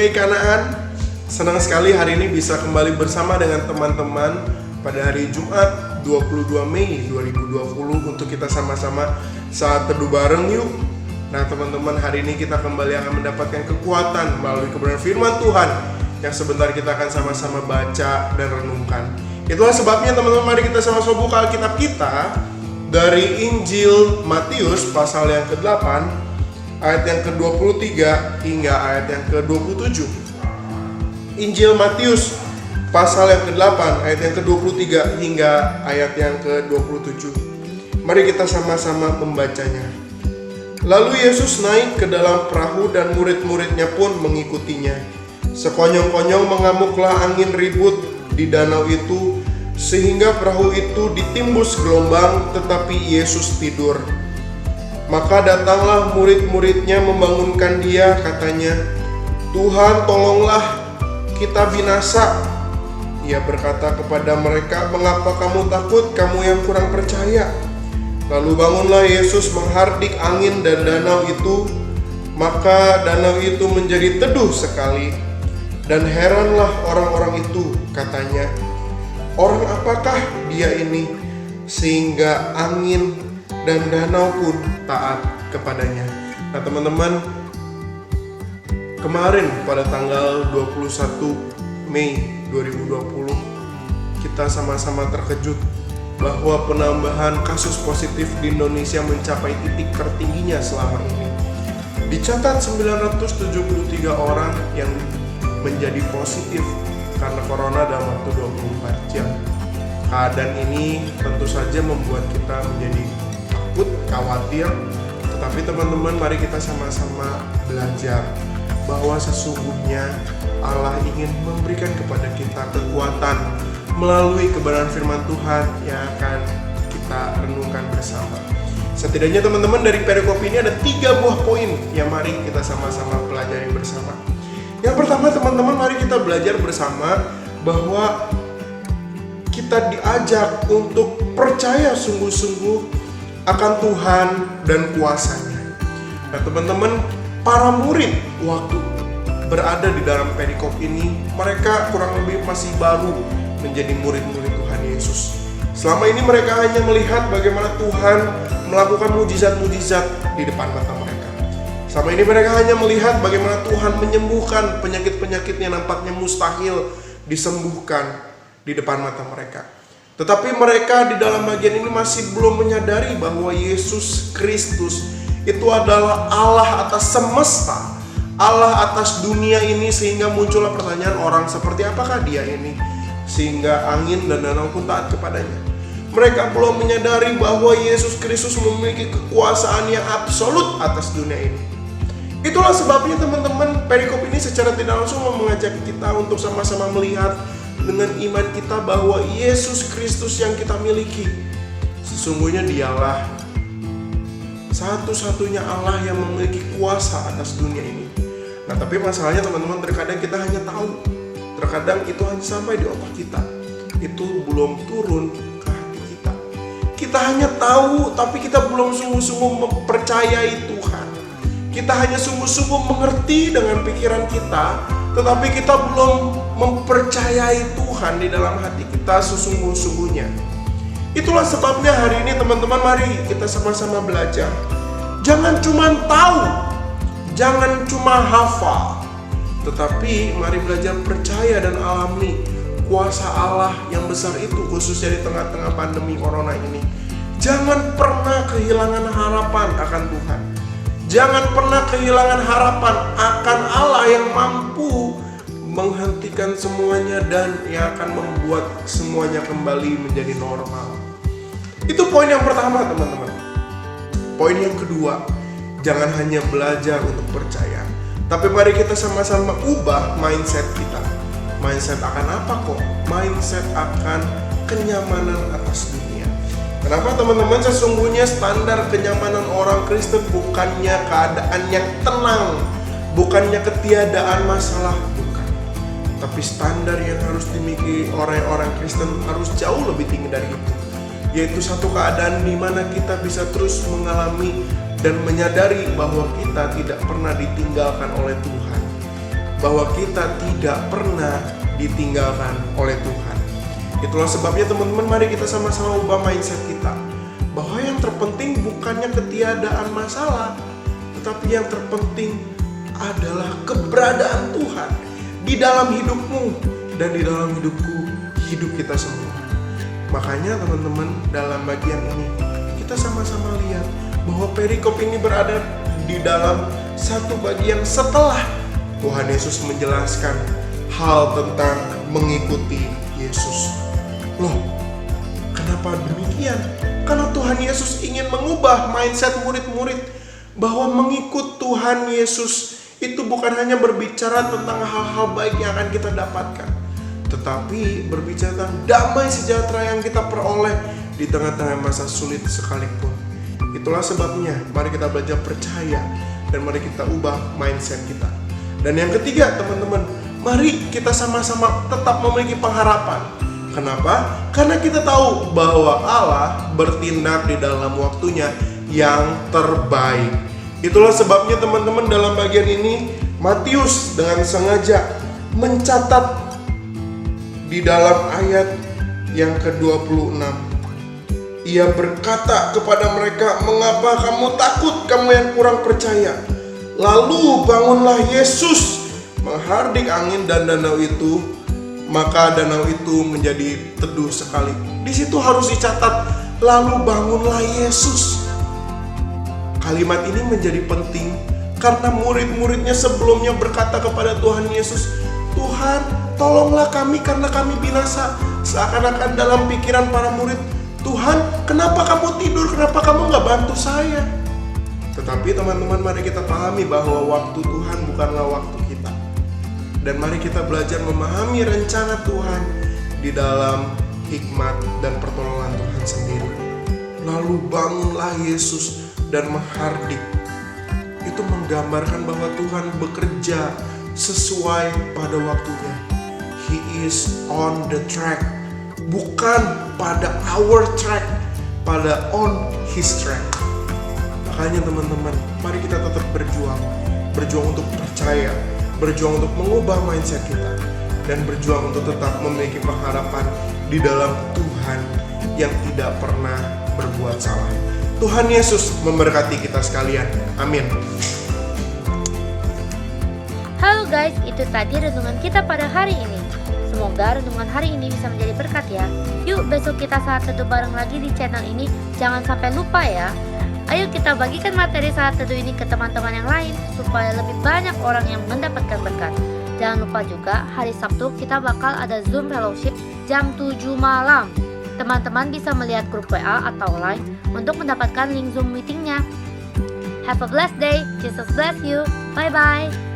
PKI Kanaan. Senang sekali hari ini bisa kembali bersama dengan teman-teman pada hari Jumat 22 Mei 2020 untuk kita sama-sama saat teduh bareng yuk. Nah teman-teman, hari ini kita kembali akan mendapatkan kekuatan melalui kebenaran firman Tuhan yang sebentar kita akan sama-sama baca dan renungkan. Itulah sebabnya teman-teman, mari kita sama-sama buka Alkitab kita dari Injil Matius pasal yang ke-8 ayat yang ke-23 hingga ayat yang ke-27. Injil Matius pasal yang ke-8 ayat yang ke-23 hingga ayat yang ke-27. Mari kita sama-sama membacanya. Lalu Yesus naik ke dalam perahu dan murid-muridnya pun mengikutinya. Sekonyong-konyong mengamuklah angin ribut di danau itu sehingga perahu itu ditimbus gelombang, tetapi Yesus tidur. Maka datanglah murid-muridnya membangunkan dia, katanya, "Tuhan, tolonglah, kita binasa." Ia berkata kepada mereka, "Mengapa kamu takut, kamu yang kurang percaya?" Lalu bangunlah Yesus menghardik angin dan danau itu, maka danau itu menjadi teduh sekali. Dan heranlah orang-orang itu, katanya, "Orang apakah dia ini, sehingga angin dan danau pun taat kepadanya?" Nah teman-teman, kemarin pada tanggal 21 Mei 2020 kita sama-sama terkejut bahwa penambahan kasus positif di Indonesia mencapai titik tertingginya selama ini. Dicatat 973 orang yang menjadi positif karena corona dalam waktu 24 jam. Keadaan ini tentu saja membuat kita menjadi takut, khawatir. Tetapi teman-teman, mari kita sama-sama belajar bahwa sesungguhnya Allah ingin memberikan kepada kita kekuatan melalui kebenaran firman Tuhan yang akan kita renungkan bersama. Setidaknya teman-teman, dari perikop ini ada 3 buah poin yang mari kita sama-sama pelajari bersama. Yang pertama teman-teman, mari kita belajar bersama bahwa kita diajak untuk percaya sungguh-sungguh akan Tuhan dan kuasanya. Nah teman-teman, para murid waktu berada di dalam perikop ini, mereka kurang lebih masih baru menjadi murid-murid Tuhan Yesus. Selama ini mereka hanya melihat bagaimana Tuhan melakukan mujizat-mujizat di depan mata mereka. Selama ini mereka hanya melihat bagaimana Tuhan menyembuhkan penyakit-penyakit yang nampaknya mustahil disembuhkan di depan mata mereka. Tetapi mereka di dalam bagian ini masih belum menyadari bahwa Yesus Kristus itu adalah Allah atas semesta, Allah atas dunia ini, sehingga muncullah pertanyaan orang, seperti apakah dia ini sehingga angin dan danau pun taat kepadanya. Mereka belum menyadari bahwa Yesus Kristus memiliki kekuasaan yang absolut atas dunia ini. Itulah sebabnya teman-teman, perikop ini secara tidak langsung mengajak kita untuk sama-sama melihat dengan iman kita bahwa Yesus Kristus yang kita miliki sesungguhnya dialah satu-satunya Allah yang memiliki kuasa atas dunia ini. Nah tapi masalahnya teman-teman, terkadang kita hanya tahu, terkadang itu hanya sampai di otak kita, itu belum turun ke hati kita. Kita hanya tahu, tapi kita belum sungguh-sungguh mempercayai Tuhan. Kita hanya sungguh-sungguh mengerti dengan pikiran kita, tetapi kita belum mempercayai Tuhan di dalam hati kita sesungguh-sungguhnya. Itulah sebabnya hari ini teman-teman, mari kita sama-sama belajar. Jangan cuma tahu, jangan cuma hafal, tetapi mari belajar percaya dan alami kuasa Allah yang besar itu, khususnya di tengah-tengah pandemi corona ini. Jangan pernah kehilangan harapan akan Tuhan. Jangan pernah kehilangan harapan akan Allah yang mampu menghentikan semuanya dan yang akan membuat semuanya kembali menjadi normal. Itu poin yang pertama teman-teman. Poin yang kedua, jangan hanya belajar untuk percaya, tapi mari kita sama-sama ubah mindset kita. Mindset akan apa kok? Mindset akan kenyamanan atas dunia. Kenapa teman-teman? Sesungguhnya standar kenyamanan orang Kristen bukannya keadaan yang tenang, bukannya ketiadaan masalah, bukan. Tapi standar yang harus dimiliki orang-orang Kristen harus jauh lebih tinggi dari itu, yaitu satu keadaan di mana kita bisa terus mengalami dan menyadari bahwa kita tidak pernah ditinggalkan oleh Tuhan. bahwa kita tidak pernah ditinggalkan oleh Tuhan. Itulah sebabnya teman-teman, mari kita sama-sama ubah mindset kita, bahwa yang terpenting bukannya ketiadaan masalah, tetapi yang terpenting adalah keberadaan Tuhan di dalam hidupmu dan di dalam hidupku, hidup kita semua. Makanya teman-teman, dalam bagian ini kita sama-sama lihat bahwa perikop ini berada di dalam satu bagian setelah Tuhan Yesus menjelaskan hal tentang mengikuti Yesus. Loh, kenapa demikian? Karena Tuhan Yesus ingin mengubah mindset murid-murid bahwa mengikut Tuhan Yesus itu bukan hanya berbicara tentang hal-hal baik yang akan kita dapatkan, tetapi berbicara tentang damai sejahtera yang kita peroleh di tengah-tengah masa sulit sekalipun. Itulah sebabnya mari kita belajar percaya dan mari kita ubah mindset kita. Dan yang ketiga teman-teman, mari kita sama-sama tetap memiliki pengharapan. Kenapa? Karena kita tahu bahwa Allah bertindak di dalam waktunya yang terbaik. Itulah sebabnya teman-teman, dalam bagian ini Matius dengan sengaja mencatat di dalam ayat yang ke-26. Ia berkata kepada mereka, "Mengapa kamu takut, kamu yang kurang percaya?" Lalu bangunlah Yesus menghardik angin dan danau itu, maka danau itu menjadi teduh sekali. Di situ harus dicatat, lalu bangunlah Yesus. Kalimat ini menjadi penting karena murid-muridnya sebelumnya berkata kepada Tuhan Yesus, "Tuhan, tolonglah kami karena kami binasa." Seakan-akan dalam pikiran para murid, "Tuhan, kenapa kamu tidur? Kenapa kamu gak bantu saya?" Tetapi teman-teman, mari kita pahami bahwa waktu Tuhan bukanlah waktu kita. Dan mari kita belajar memahami rencana Tuhan di dalam hikmat dan pertolongan Tuhan sendiri. Lalu bangunlah Yesus dan menghardik. Itu menggambarkan bahwa Tuhan bekerja sesuai pada waktunya. He is on the track, bukan pada our track, pada on his track. Makanya teman-teman, mari kita tetap berjuang untuk percaya, berjuang untuk mengubah mindset kita, dan berjuang untuk tetap memiliki pengharapan di dalam Tuhan yang tidak pernah berbuat salah. Tuhan Yesus memberkati kita sekalian. Amin. Halo guys, itu tadi renungan kita pada hari ini. Semoga renungan hari ini bisa menjadi berkat ya. Yuk besok kita saat teduh bareng lagi di channel ini. Jangan sampai lupa ya. Ayo kita bagikan materi saat teduh ini ke teman-teman yang lain supaya lebih banyak orang yang mendapatkan berkat. Jangan lupa juga hari Sabtu kita bakal ada Zoom Fellowship jam 7 malam. Teman-teman bisa melihat grup WA atau Line untuk mendapatkan link Zoom meetingnya. Have a blessed day. Jesus bless you. Bye-bye.